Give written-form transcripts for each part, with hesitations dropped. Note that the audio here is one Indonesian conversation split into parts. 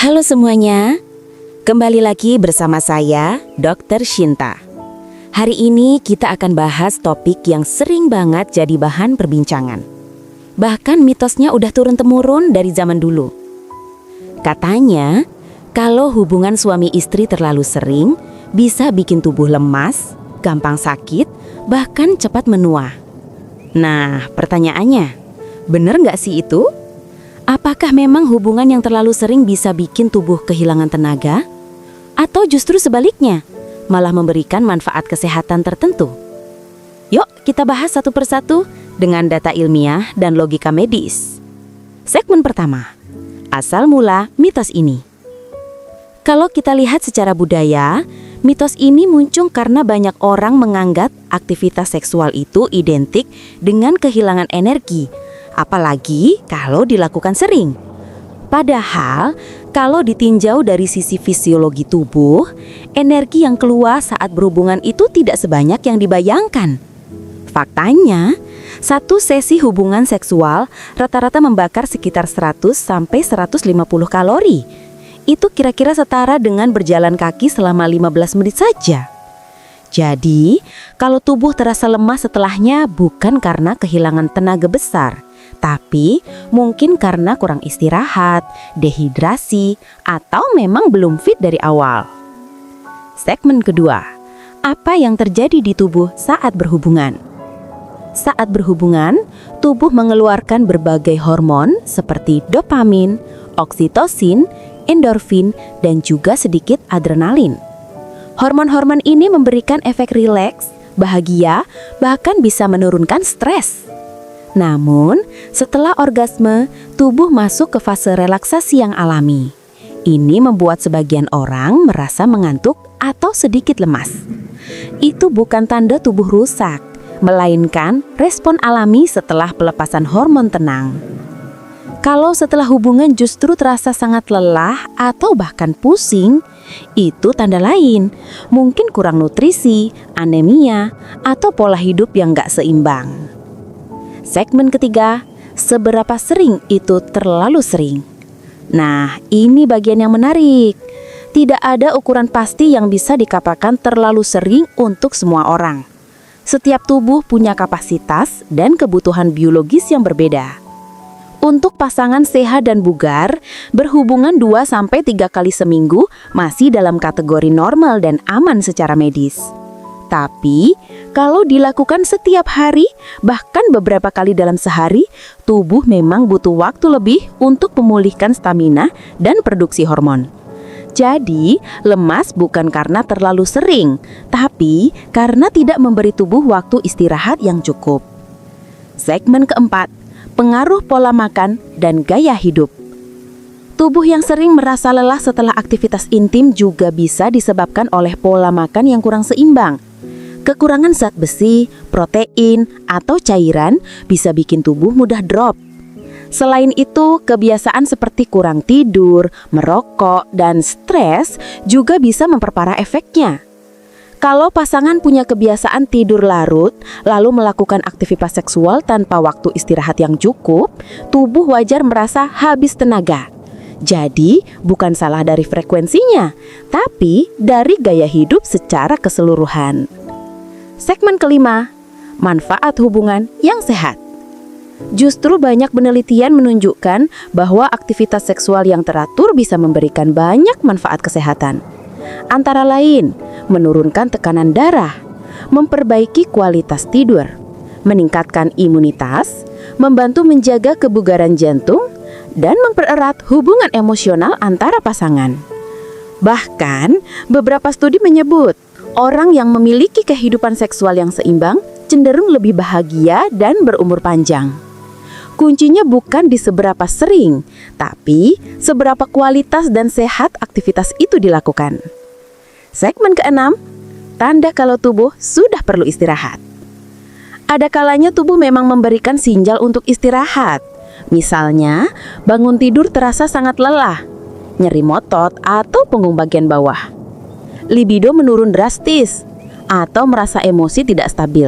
Halo semuanya, kembali lagi bersama saya, Dr. Shinta. Hari ini kita akan bahas topik yang sering banget jadi bahan perbincangan. Bahkan mitosnya udah turun-temurun dari zaman dulu. Katanya, kalau hubungan suami istri terlalu sering, bisa bikin tubuh lemas, gampang sakit, bahkan cepat menua. Nah, pertanyaannya, bener nggak sih itu? Apakah memang hubungan yang terlalu sering bisa bikin tubuh kehilangan tenaga? Atau justru sebaliknya, malah memberikan manfaat kesehatan tertentu? Yuk kita bahas satu persatu dengan data ilmiah dan logika medis. Segmen pertama, asal mula mitos ini. Kalau kita lihat secara budaya, mitos ini muncul karena banyak orang menganggap aktivitas seksual itu identik dengan kehilangan energi, apalagi kalau dilakukan sering. Padahal, kalau ditinjau dari sisi fisiologi tubuh, energi yang keluar saat berhubungan itu tidak sebanyak yang dibayangkan. Faktanya, satu sesi hubungan seksual rata-rata membakar sekitar 100-150 kalori. Itu kira-kira setara dengan berjalan kaki selama 15 menit saja. Jadi, kalau tubuh terasa lemah setelahnya bukan karena kehilangan tenaga besar, tapi mungkin karena kurang istirahat, dehidrasi, atau memang belum fit dari awal. Segmen kedua, apa yang terjadi di tubuh saat berhubungan? Saat berhubungan, tubuh mengeluarkan berbagai hormon seperti dopamin, oksitosin, endorfin, dan juga sedikit adrenalin. Hormon-hormon ini memberikan efek rileks, bahagia, bahkan bisa menurunkan stres. Namun, setelah orgasme, tubuh masuk ke fase relaksasi yang alami. Ini membuat sebagian orang merasa mengantuk atau sedikit lemas. Itu bukan tanda tubuh rusak, melainkan respon alami setelah pelepasan hormon tenang. Kalau setelah hubungan justru terasa sangat lelah atau bahkan pusing, itu tanda lain. Mungkin kurang nutrisi, anemia, atau pola hidup yang gak seimbang. Segmen ketiga, seberapa sering itu terlalu sering? Nah, ini bagian yang menarik. Tidak ada ukuran pasti yang bisa dikatakan terlalu sering untuk semua orang. Setiap tubuh punya kapasitas dan kebutuhan biologis yang berbeda. Untuk pasangan sehat dan bugar, berhubungan 2-3 kali seminggu masih dalam kategori normal dan aman secara medis. Tapi, kalau dilakukan setiap hari, bahkan beberapa kali dalam sehari, tubuh memang butuh waktu lebih untuk memulihkan stamina dan produksi hormon. Jadi, lemas bukan karena terlalu sering, tapi karena tidak memberi tubuh waktu istirahat yang cukup. Segmen keempat, pengaruh pola makan dan gaya hidup. Tubuh yang sering merasa lelah setelah aktivitas intim juga bisa disebabkan oleh pola makan yang kurang seimbang. Kekurangan zat besi, protein, atau cairan bisa bikin tubuh mudah drop. Selain itu, kebiasaan seperti kurang tidur, merokok, dan stres juga bisa memperparah efeknya. Kalau pasangan punya kebiasaan tidur larut, lalu melakukan aktivitas seksual tanpa waktu istirahat yang cukup, tubuh wajar merasa habis tenaga. Jadi, bukan salah dari frekuensinya, tapi dari gaya hidup secara keseluruhan. Segmen kelima, manfaat hubungan yang sehat. Justru banyak penelitian menunjukkan bahwa aktivitas seksual yang teratur bisa memberikan banyak manfaat kesehatan. Antara lain, menurunkan tekanan darah, memperbaiki kualitas tidur, meningkatkan imunitas, membantu menjaga kebugaran jantung, dan mempererat hubungan emosional antara pasangan. Bahkan, beberapa studi menyebut orang yang memiliki kehidupan seksual yang seimbang cenderung lebih bahagia dan berumur panjang. Kuncinya bukan di seberapa sering, tapi seberapa kualitas dan sehat aktivitas itu dilakukan. Segmen keenam, tanda kalau tubuh sudah perlu istirahat. Ada kalanya tubuh memang memberikan sinyal untuk istirahat. Misalnya, bangun tidur terasa sangat lelah, nyeri otot atau punggung bagian bawah. Libido menurun drastis, atau merasa emosi tidak stabil.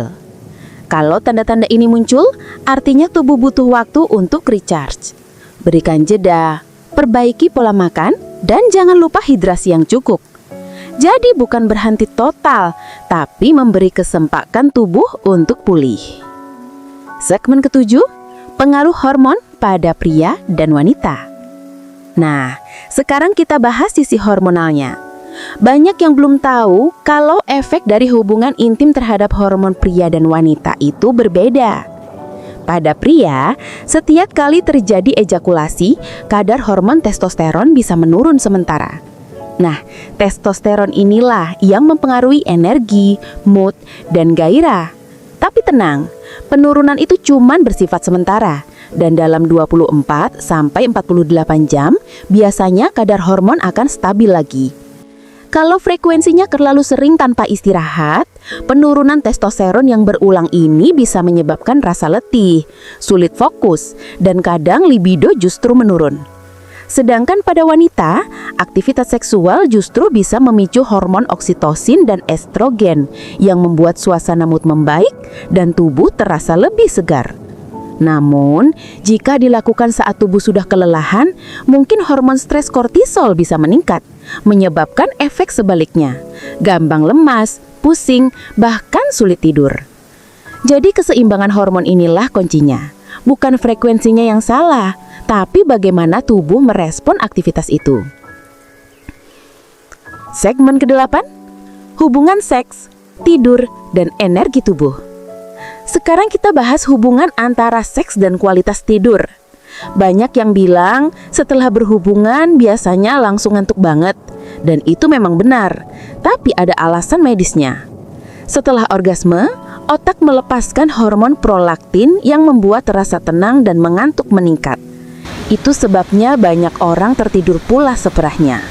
Kalau tanda-tanda ini muncul, artinya tubuh butuh waktu untuk recharge. Berikan jeda, perbaiki pola makan, dan jangan lupa hidrasi yang cukup. Jadi bukan berhenti total, tapi memberi kesempatan tubuh untuk pulih. Segmen ketujuh, pengaruh hormon pada pria dan wanita. Nah, sekarang kita bahas sisi hormonalnya. Banyak yang belum tahu kalau efek dari hubungan intim terhadap hormon pria dan wanita itu berbeda. Pada pria, setiap kali terjadi ejakulasi, kadar hormon testosteron bisa menurun sementara. Nah, testosteron inilah yang mempengaruhi energi, mood, dan gairah. Tapi tenang, penurunan itu cuma bersifat sementara. Dan dalam 24 sampai 48 jam, biasanya kadar hormon akan stabil lagi. Kalau frekuensinya terlalu sering tanpa istirahat, penurunan testosteron yang berulang ini bisa menyebabkan rasa letih, sulit fokus, dan kadang libido justru menurun. Sedangkan pada wanita, aktivitas seksual justru bisa memicu hormon oksitosin dan estrogen yang membuat suasana mood membaik dan tubuh terasa lebih segar. Namun, jika dilakukan saat tubuh sudah kelelahan, mungkin hormon stres kortisol bisa meningkat, menyebabkan efek sebaliknya, gampang lemas, pusing, bahkan sulit tidur. Jadi keseimbangan hormon inilah kuncinya. Bukan frekuensinya yang salah, tapi bagaimana tubuh merespon aktivitas itu. Segmen ke-8, hubungan seks, tidur, dan energi tubuh. Sekarang kita bahas hubungan antara seks dan kualitas tidur. Banyak yang bilang setelah berhubungan biasanya langsung ngantuk banget. Dan itu memang benar, tapi ada alasan medisnya. Setelah orgasme, otak melepaskan hormon prolaktin yang membuat rasa tenang dan mengantuk meningkat. Itu sebabnya banyak orang tertidur pula seperahnya.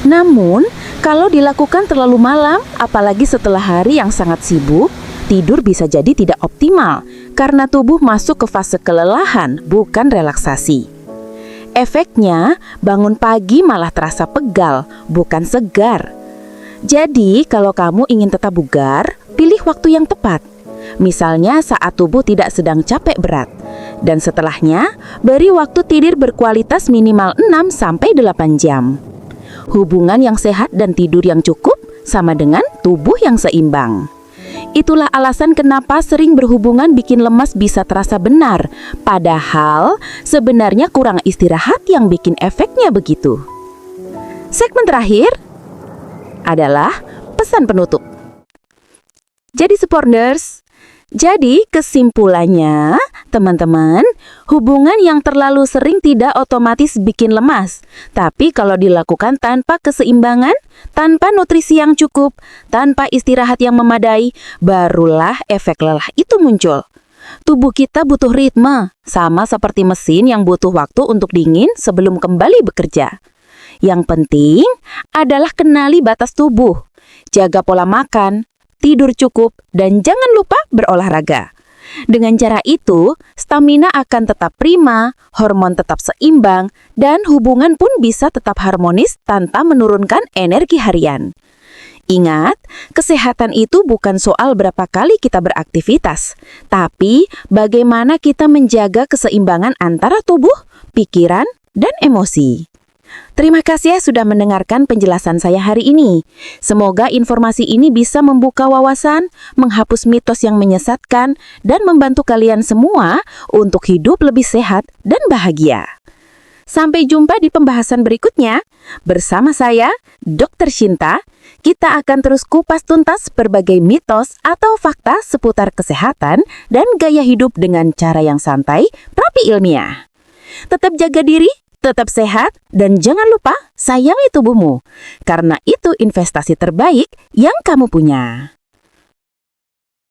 Namun, kalau dilakukan terlalu malam, apalagi setelah hari yang sangat sibuk, tidur bisa jadi tidak optimal karena tubuh masuk ke fase kelelahan, bukan relaksasi. Efeknya, bangun pagi malah terasa pegal, bukan segar. Jadi, kalau kamu ingin tetap bugar, pilih waktu yang tepat. Misalnya saat tubuh tidak sedang capek berat. Dan setelahnya, beri waktu tidur berkualitas minimal 6-8 jam. Hubungan yang sehat dan tidur yang cukup sama dengan tubuh yang seimbang. Itulah alasan kenapa sering berhubungan bikin lemas bisa terasa benar, padahal sebenarnya kurang istirahat yang bikin efeknya begitu. Segmen terakhir adalah pesan penutup. Jadi supporters, jadi kesimpulannya, teman-teman, hubungan yang terlalu sering tidak otomatis bikin lemas. Tapi kalau dilakukan tanpa keseimbangan, tanpa nutrisi yang cukup, tanpa istirahat yang memadai, barulah efek lelah itu muncul. Tubuh kita butuh ritme, sama seperti mesin yang butuh waktu untuk dingin sebelum kembali bekerja. Yang penting adalah kenali batas tubuh, jaga pola makan, tidur cukup, dan jangan lupa berolahraga. Dengan cara itu, stamina akan tetap prima, hormon tetap seimbang, dan hubungan pun bisa tetap harmonis tanpa menurunkan energi harian. Ingat, kesehatan itu bukan soal berapa kali kita beraktivitas, tapi bagaimana kita menjaga keseimbangan antara tubuh, pikiran, dan emosi. Terima kasih ya sudah mendengarkan penjelasan saya hari ini. Semoga informasi ini bisa membuka wawasan, menghapus mitos yang menyesatkan, dan membantu kalian semua untuk hidup lebih sehat dan bahagia. Sampai jumpa di pembahasan berikutnya. Bersama saya, Dr. Shinta, kita akan terus kupas tuntas berbagai mitos atau fakta seputar kesehatan dan gaya hidup dengan cara yang santai, tapi ilmiah. Tetap jaga diri, tetap sehat, dan jangan lupa sayangi tubuhmu, karena itu investasi terbaik yang kamu punya.